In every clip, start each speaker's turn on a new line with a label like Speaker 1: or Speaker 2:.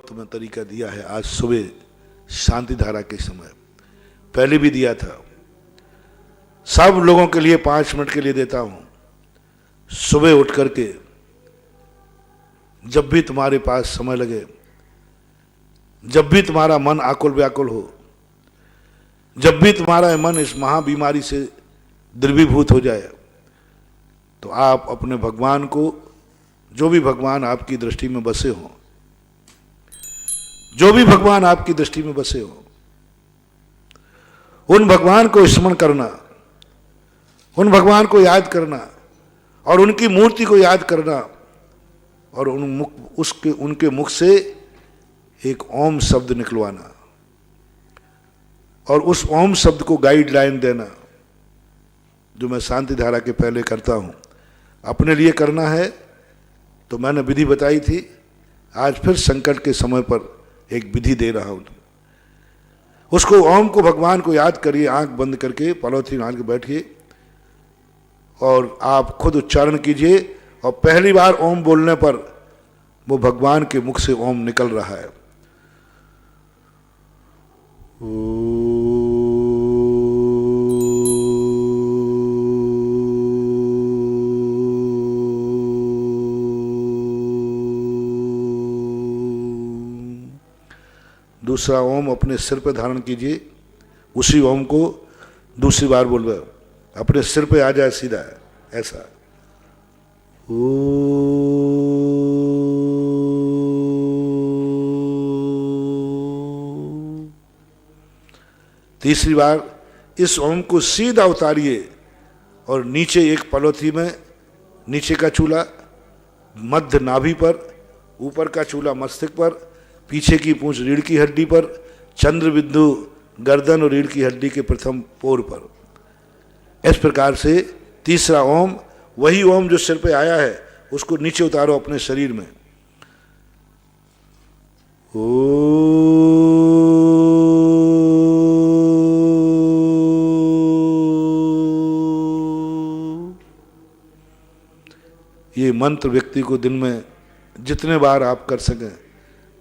Speaker 1: तुम्हें तरीका दिया है आज सुबह शांति धारा के समय, पहले भी दिया था। सब लोगों के लिए 5 मिनट के लिए देता हूं। सुबह उठ करके जब भी तुम्हारे पास समय लगे, जब भी तुम्हारा मन आकुल व्याकुल हो, जब भी तुम्हारा मन इस महाबीमारी से द्रवीभूत हो जाए, तो आप अपने भगवान को, जो भी भगवान आपकी दृष्टि में बसे हों, जो भी भगवान आपकी दृष्टि में बसे हो, उन भगवान को स्मरण करना, उन भगवान को याद करना और उनकी मूर्ति को याद करना और उनके मुख से एक ओम शब्द निकलवाना और उस ओम शब्द को गाइडलाइन देना, जो मैं शांति धारा के पहले करता हूं। अपने लिए करना है तो मैंने विधि बताई थी, आज फिर संकट के समय पर एक विधि दे रहा हूं। उसको ओम को, भगवान को याद करिए, आंख बंद करके पॉलीथीन डाल के बैठिए और आप खुद उच्चारण कीजिए और पहली बार ओम बोलने पर वो भगवान के मुख से ओम निकल रहा है। दूसरा ओम अपने सिर पे धारण कीजिए, उसी ओम को दूसरी बार बोलवे, अपने सिर पे आ जाए सीधा, ऐसा। तीसरी बार इस ओम को सीधा उतारिए और नीचे एक पलोथी में, नीचे का चूल्हा मध्य नाभि पर, ऊपर का चूल्हा मस्तक पर, पीछे की पूंछ रीढ़ की हड्डी पर, चंद्र बिंदु गर्दन और रीढ़ की हड्डी के प्रथम पोर पर। इस प्रकार से तीसरा ओम, वही ओम जो सिर पे आया है, उसको नीचे उतारो अपने शरीर में। ये मंत्र व्यक्ति को दिन में जितने बार आप कर सकें,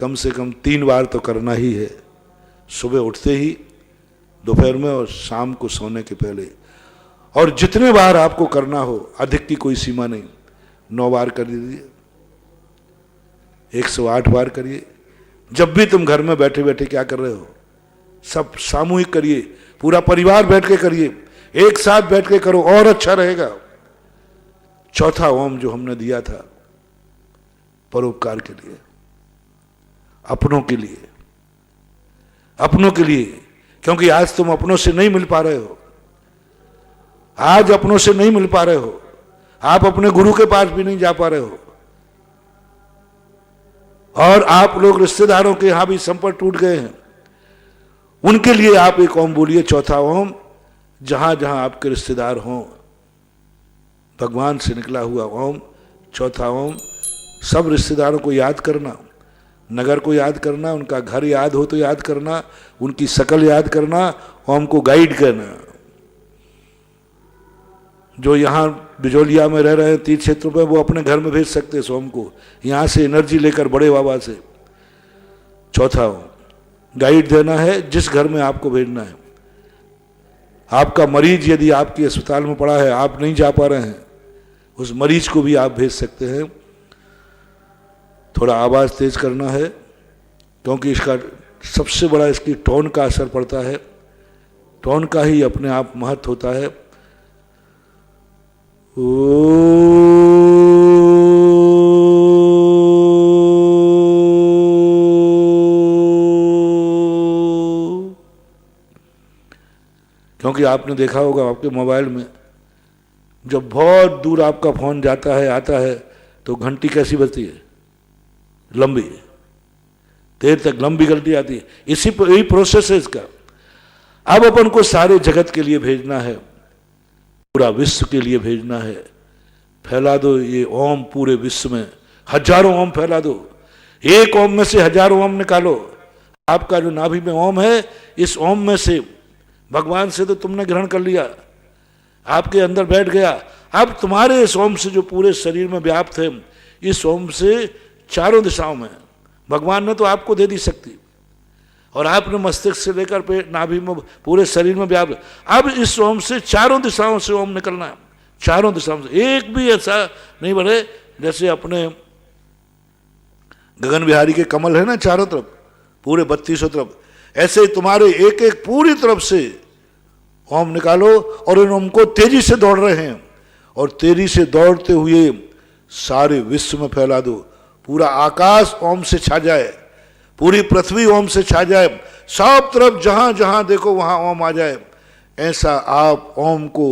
Speaker 1: कम से कम 3 बार तो करना ही है, सुबह उठते ही, दोपहर में और शाम को सोने के पहले। और जितने बार आपको करना हो, अधिक की कोई सीमा नहीं, 9 बार कर दीजिए, 108 बार करिए। जब भी तुम घर में बैठे बैठे क्या कर रहे हो, सब सामूहिक करिए, पूरा परिवार बैठ के करिए, एक साथ बैठ के करो और अच्छा रहेगा। चौथा ओम जो हमने दिया था परोपकार के लिए, अपनों के लिए, अपनों के लिए, क्योंकि आज तुम अपनों से नहीं मिल पा रहे हो, आज अपनों से नहीं मिल पा रहे हो, आप अपने गुरु के पास भी नहीं जा पा रहे हो और आप लोग रिश्तेदारों के यहां भी संपर्क टूट गए हैं। उनके लिए आप एक ओम बोलिए, चौथा ओम, जहां जहां आपके रिश्तेदार हों, भगवान से निकला हुआ ओम, चौथा ओम। सब रिश्तेदारों को याद करना, नगर को याद करना, उनका घर याद हो तो याद करना, उनकी शकल याद करना, ओम को गाइड करना। जो यहाँ बिजोलिया में रह रहे हैं, तीर्थ क्षेत्रों में, वो अपने घर में भेज सकते हैं ओम को, यहाँ से एनर्जी लेकर बड़े बाबा से। चौथा ओम गाइड देना है, जिस घर में आपको भेजना है। आपका मरीज यदि आपके अस्पताल में पड़ा है, आप नहीं जा पा रहे हैं, उस मरीज को भी आप भेज सकते हैं। थोड़ा आवाज़ तेज करना है, क्योंकि इसका सबसे बड़ा इसकी टोन का असर पड़ता है, टोन का ही अपने आप महत्व होता है। क्योंकि आपने देखा होगा आपके मोबाइल में, जब बहुत दूर आपका फोन जाता है, आता है, तो घंटी कैसी बजती है, लंबी, देर तक लंबी घंटी आती है। इसी पर यही प्रोसेस है इसका। अब अपन को सारे जगत के लिए भेजना है, पूरा विश्व के लिए भेजना है। फैला दो ये ओम पूरे विश्व में, हजारों ओम फैला दो, एक ओम में से हजारों ओम निकालो। आपका जो नाभि में ओम है, इस ओम में से भगवान से तो तुमने ग्रहण कर लिया, आपके अंदर बैठ गया। अब तुम्हारे इस ओम से जो पूरे शरीर में व्याप्त है, इस ओम से चारों दिशाओं में भगवान ने तो आपको दे दी शक्ति, और आपने मस्तिष्क से लेकर पेट नाभि में पूरे शरीर में व्याप्त। अब इस ओम से चारों दिशाओं से ओम निकलना है, चारों दिशाओं से, एक भी ऐसा नहीं बढ़े। जैसे अपने गगन बिहारी के कमल है ना चारों तरफ, पूरे 32 तरफ, ऐसे तुम्हारे एक एक पूरी तरफ से ओम निकालो और इन ओम को तेजी से दौड़ रहे हैं, और तेजी से दौड़ते हुए सारे विश्व में फैला दो। पूरा आकाश ओम से छा जाए, पूरी पृथ्वी ओम से छा जाए, सब तरफ जहां जहां देखो वहां ओम आ जाए। ऐसा आप ओम को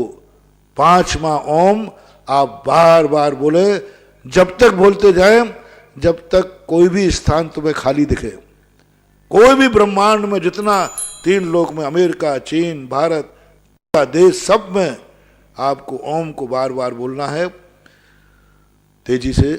Speaker 1: 5वां ओम आप बार बार बोले, जब तक बोलते जाए जब तक कोई भी स्थान तुम्हें खाली दिखे। कोई भी ब्रह्मांड में जितना 3 लोक में, अमेरिका, चीन, भारत का देश, सब में आपको ओम को बार बार बोलना है तेजी से।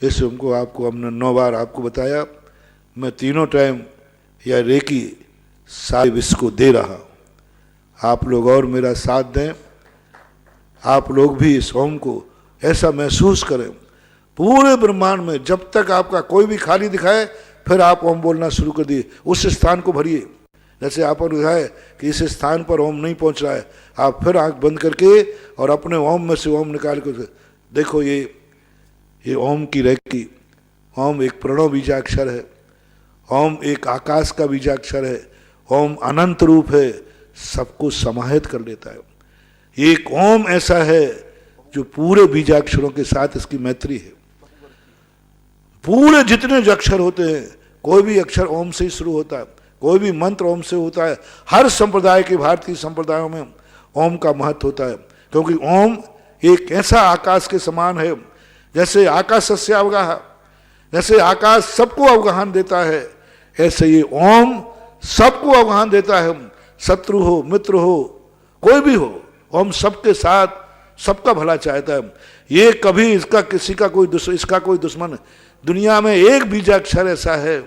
Speaker 1: इस ओम को आपको हमने 9 बार आपको बताया। मैं तीनों टाइम या रेकी सारे विश्व को दे रहा हूँ, आप लोग और मेरा साथ दें। आप लोग भी इस ओम को ऐसा महसूस करें पूरे ब्रह्मांड में। जब तक आपका कोई भी खाली दिखाए फिर आप ओम बोलना शुरू कर दिए, उस स्थान को भरिए। जैसे आपको दिखाए कि इस स्थान पर ओम नहीं पहुंच रहा है, आप फिर आंख बंद करके और अपने ओम में से ओम निकाल कर देखो। ये ओम की रेकी, ओम एक प्रणव बीजाक्षर है, ओम एक आकाश का बीजाक्षर है, ओम अनंत रूप है, सबको समाहित कर लेता है। एक ओम ऐसा है जो पूरे बीजाक्षरों के साथ इसकी मैत्री है। पूरे जितने जो अक्षर होते हैं, कोई भी अक्षर ओम से ही शुरू होता है, कोई भी मंत्र ओम से होता है। हर संप्रदाय के, भारतीय संप्रदायों में ओम का महत्व होता है, क्योंकि ओम एक ऐसा आकाश के समान है। जैसे आकाशस्य अवगाह, जैसे आकाश सबको अवगाहन देता है, ऐसे ये ओम सबको अवगाहन देता है। शत्रु हो, मित्र हो, कोई भी हो, ओम सबके साथ सबका भला चाहता है। ये कभी इसका किसी का कोई इसका कोई दुश्मन, दुनिया में एक बीजाक्षर ऐसा है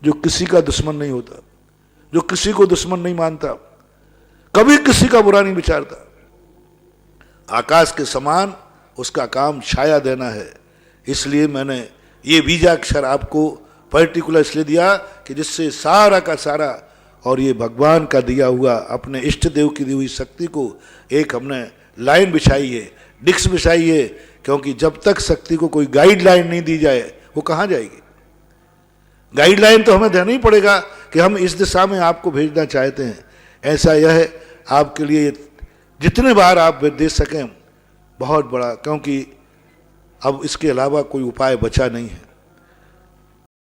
Speaker 1: जो किसी का दुश्मन नहीं होता, जो किसी को दुश्मन नहीं मानता, कभी किसी का बुरा नहीं विचारता। आकाश के समान उसका काम छाया देना है। इसलिए मैंने ये बीजाक्षर आपको पर्टिकुलर इसलिए दिया कि जिससे सारा का सारा और ये भगवान का दिया हुआ अपने इष्ट देव की दी हुई शक्ति को एक हमने लाइन बिछाई है, डिस्क बिछाई है। क्योंकि जब तक शक्ति को कोई गाइडलाइन नहीं दी जाए वो कहाँ जाएगी। गाइडलाइन तो हमें देना ही पड़ेगा कि हम इस दिशा में आपको भेजना चाहते हैं। ऐसा यह है आपके लिए, जितने बार आप दे सकें बहुत बड़ा, क्योंकि अब इसके अलावा कोई उपाय बचा नहीं है।